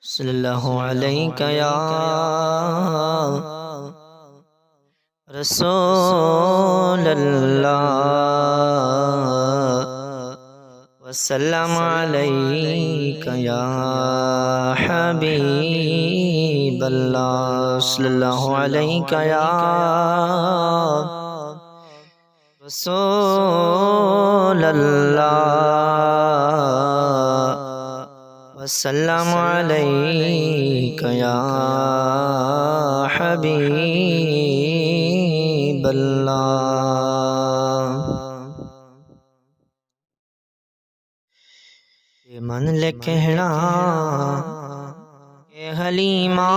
صلی اللہ علیہ یا رسول اللہ وسلم علیک یا حبیب اللہ صلی اللہ علیہ یا رسول اللہ وسلم علیک یا حبیب اللہ۔ یہ من لے کہنا کہ حلیمہ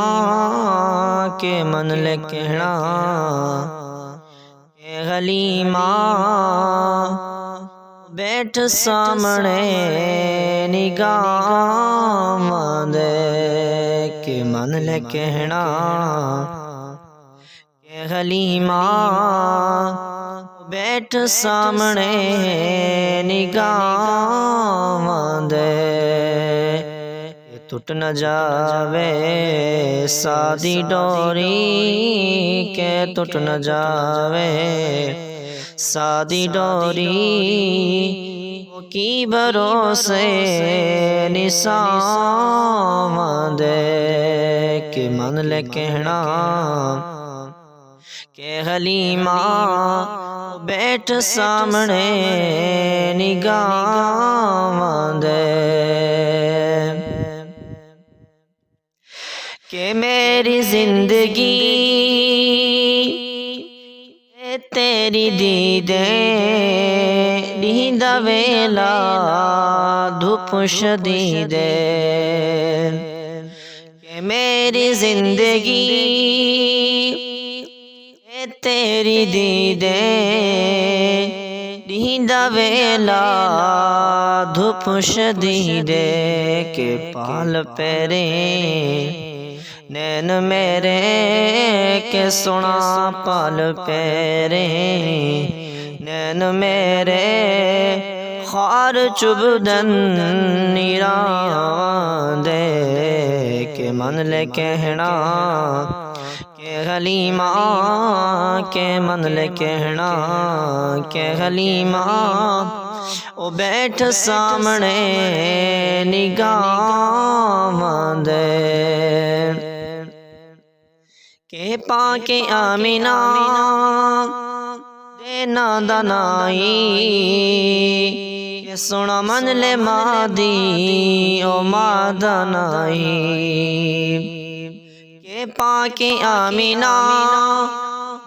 کے من لے کہنا کہ حلیمہ بیٹھ سامنے نگاہ دے کہ من لے کہنا کہ حلیمہ بیٹھ سامنے نگاہ دے کہ ٹوٹ نہ جاوے سادی ڈوری کہ ٹوٹ نہ جاوے سادی ڈوری کی بھروسے نثار دے کہ من لے کہنا کہ حلیمہ بیٹھ سامنے نگاہ دے کہ میری زندگی تیری دیدہ ویلا دھوپ شدید کہ میری زندگی تیری دیدہ ویلا دھوپ شدید کہ پال پیرے نین میرے کہ سنا پال پیرے نین میرے خار چبدن نیران دے کہ من لے کہنا کہ حلیمہ کہ من لے کہنا کہ حلیمہ او بیٹھ سامنے نگاہ دے کہ پاک آمینہ دینا دنائی کہ سنا من لے مادی او مادنائی کہ پاک آمینہ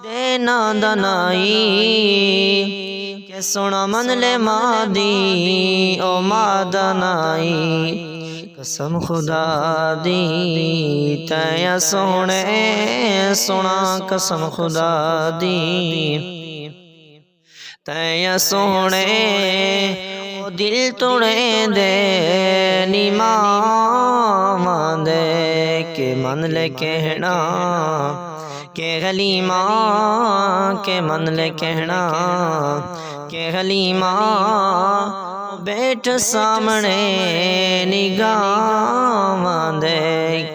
دینا دنائی کہ سنا من لے مادی او مادنائی قسم خدا دی تیا سونے سنا قسم خدا دی تیا سونے او دل توڑے دے نیمام دے کہ من لے کہنا کہ حلیمہ کہ من لے کہنا کہ حلیمہ بیٹھ سامنے نگاہ دے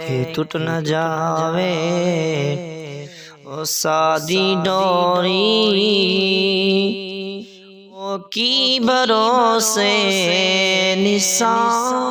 کہ ٹوٹ نہ جاوے او سادی ڈوری او کی بھروسے نثار